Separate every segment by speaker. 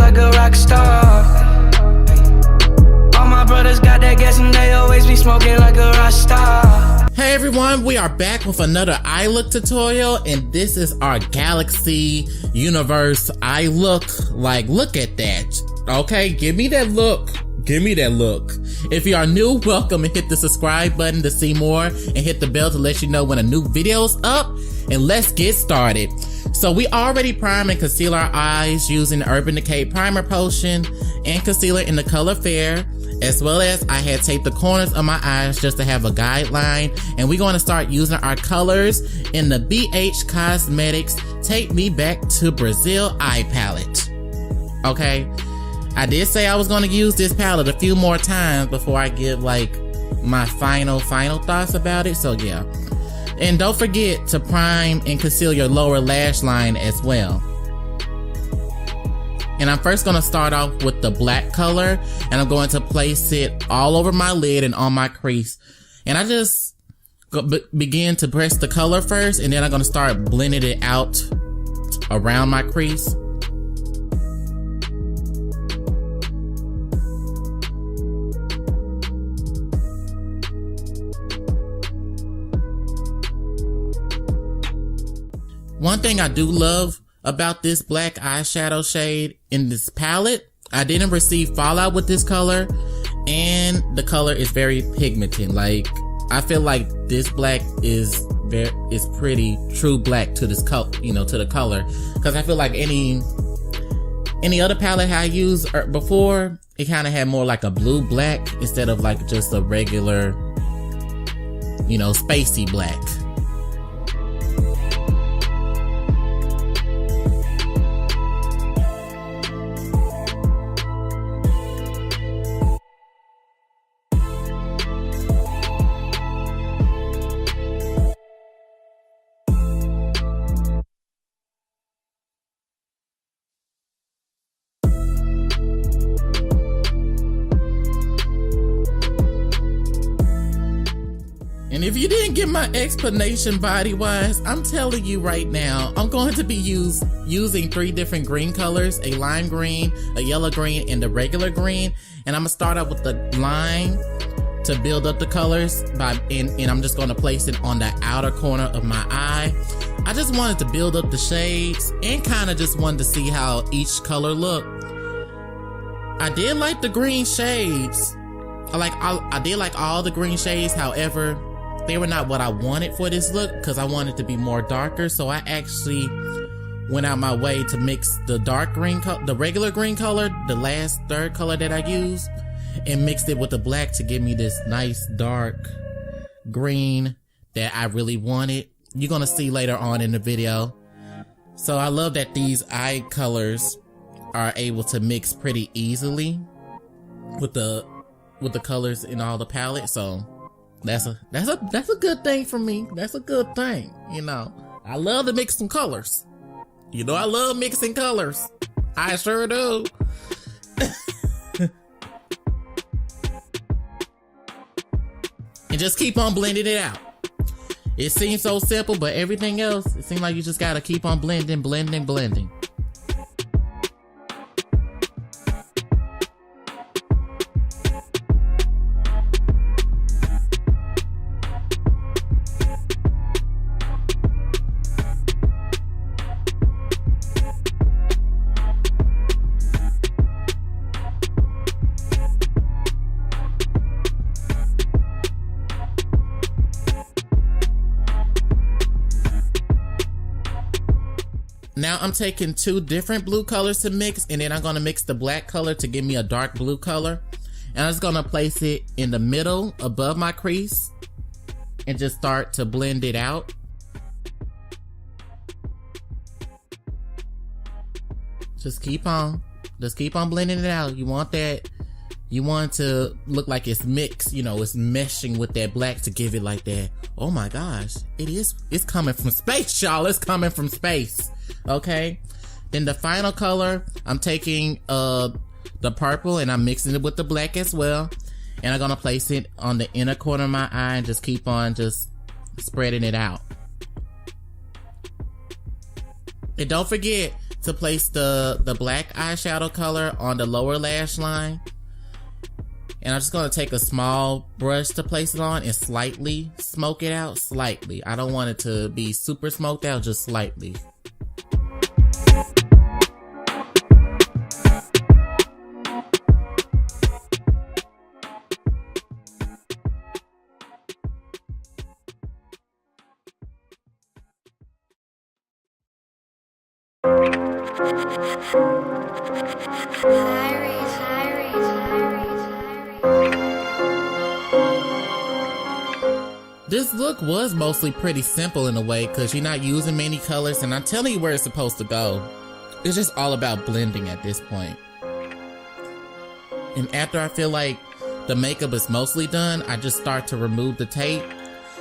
Speaker 1: like a Rockstar. All my brothers got that gas and they always be smoking like a Rockstar.
Speaker 2: Hey everyone, we are back with another eye look tutorial, and this is our Galaxy Universe eye look. Like, look at that. Okay, give me that look. Give me that look. If you are new, welcome, and hit the subscribe button to see more, and hit the bell to let you know when a new video's up. And let's get started. So we already primed and concealed our eyes using the Urban Decay primer potion and concealer in the color Fair, as well as I had taped the corners of my eyes just to have a guideline. And we're going to start using our colors in the BhCosmetics Take Me Back to Brazil eye palette. Okay, I did say I was going to use this palette a few more times before I give like my final thoughts about it. So yeah. And don't forget to prime and conceal your lower lash line as well. And I'm first going to start off with the black color, and I'm going to place it all over my lid and on my crease. And I just begin to press the color first, and then I'm going to start blending it out around my crease. One thing I do love about this black eyeshadow shade in this palette, I didn't receive fallout with this color, and the color is very pigmented. Like, I feel like this black is pretty true black to this color, you know, to the color. Because I feel like any other palette I used before, it kind of had more like a blue black instead of like just a regular, you know, spacey black. And if you didn't get my explanation body-wise, I'm telling you right now, I'm going to be using 3 different green colors, a lime green, a yellow green, and the regular green. And I'm going to start out with the lime to build up the colors, and I'm just going to place it on the outer corner of my eye. I just wanted to build up the shades and kind of just wanted to see how each color looked. I did like the green shades. I did like all the green shades, however, they were not what I wanted for this look because I wanted to be more darker. So I actually went out my way to mix the dark green, the regular green color, the last third color that I used, and mixed it with the black to give me this nice dark green that I really wanted. You're gonna see later on in the video. So I love that these eye colors are able to mix pretty easily with the colors in all the palette. So that's a good thing for me. That's a good thing. You know, I love to mix some colors. You know, I love mixing colors. I sure do. And just keep on blending it out. It seems so simple, but everything else, it seems like you just gotta keep on blending. Now I'm taking 2 different blue colors to mix, and then I'm going to mix the black color to give me a dark blue color. And I'm just going to place it in the middle above my crease and just start to blend it out. Just keep on blending it out. You want it to look like it's mixed, you know, it's meshing with that black to give it like that. Oh my gosh, it's coming from space, y'all. It's coming from space. Okay, then the final color, I'm taking the purple and I'm mixing it with the black as well, and I'm gonna place it on the inner corner of my eye and just keep on just spreading it out. And don't forget to place the black eyeshadow color on the lower lash line. And I'm just gonna take a small brush to place it on and slightly smoke it out, slightly. I don't want it to be super smoked out, just slightly. This look was mostly pretty simple in a way because you're not using many colors, and I'm telling you where it's supposed to go. It's just all about blending at this point. And after I feel like the makeup is mostly done, I just start to remove the tape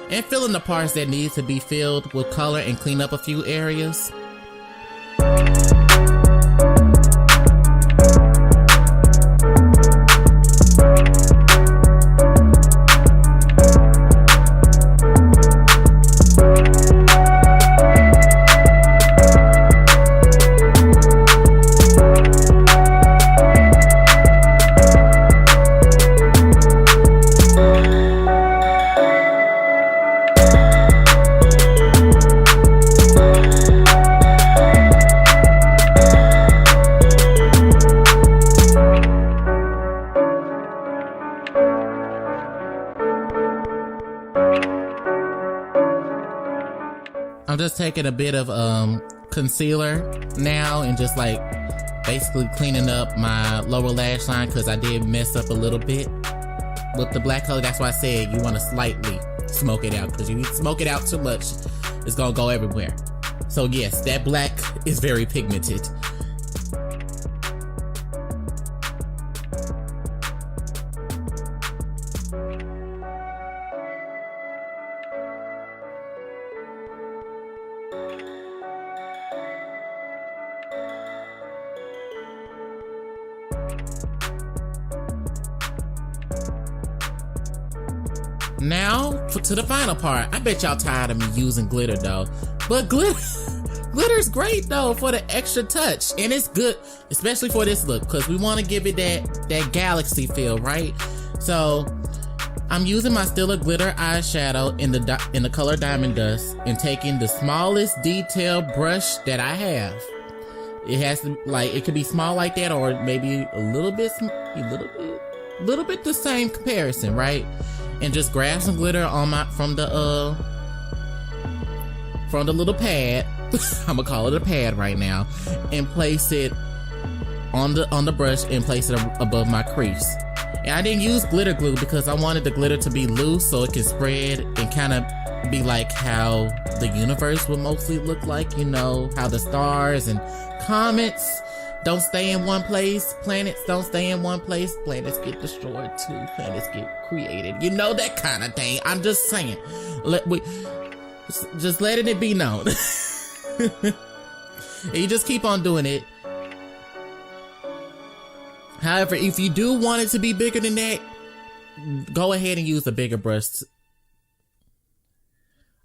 Speaker 2: and fill in the parts that need to be filled with color and clean up a few areas. I'm just taking a bit of concealer now and just like basically cleaning up my lower lash line because I did mess up a little bit with the black color. That's why I said you want to slightly smoke it out, because if you smoke it out too much, it's gonna go everywhere. So yes, that black is very pigmented. Now to the final part. I bet y'all tired of me using glitter though, but glitter's great though for the extra touch, and it's good especially for this look because we want to give it that galaxy feel, right? So I'm using my Stila glitter eyeshadow in the color Diamond Dust and taking the smallest detail brush that I have. It has to, like, it could be small like that or maybe a little bit the same comparison, right? And just grab some glitter on from the little pad. I'm gonna call it a pad right now, and place it on the brush and place it above my crease. And I didn't use glitter glue because I wanted the glitter to be loose so it can spread and kind of be like how the universe would mostly look like, you know, how the stars and comets don't stay in one place, planets don't stay in one place, planets get destroyed too, planets get created, you know, that kind of thing. I'm just saying, just letting it be known. And you just keep on doing it. However, if you do want it to be bigger than that, go ahead and use a bigger brush.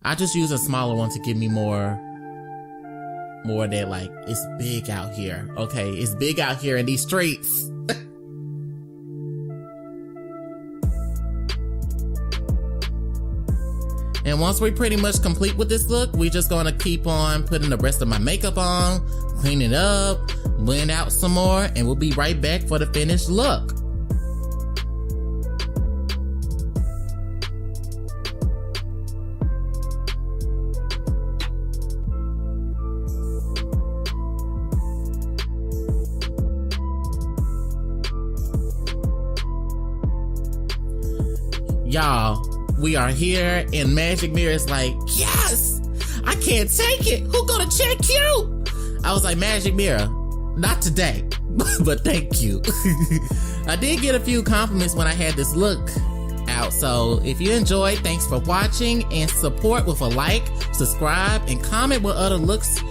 Speaker 2: I just use a smaller one to give me more of that, like, it's big out here. Okay, it's big out here in these streets. And once we're pretty much complete with this look, we're just gonna keep on putting the rest of my makeup on, clean it up, blend out some more, and we'll be right back for the finished look. Y'all, we are here, and Magic Mirror is like, yes, I can't take it. Who gonna check you? I was like, Magic Mirror, not today, but thank you. I did get a few compliments when I had this look out. So if you enjoyed, thanks for watching, and support with a like, subscribe, and comment what other looks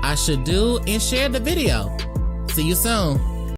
Speaker 2: I should do, and share the video. See you soon.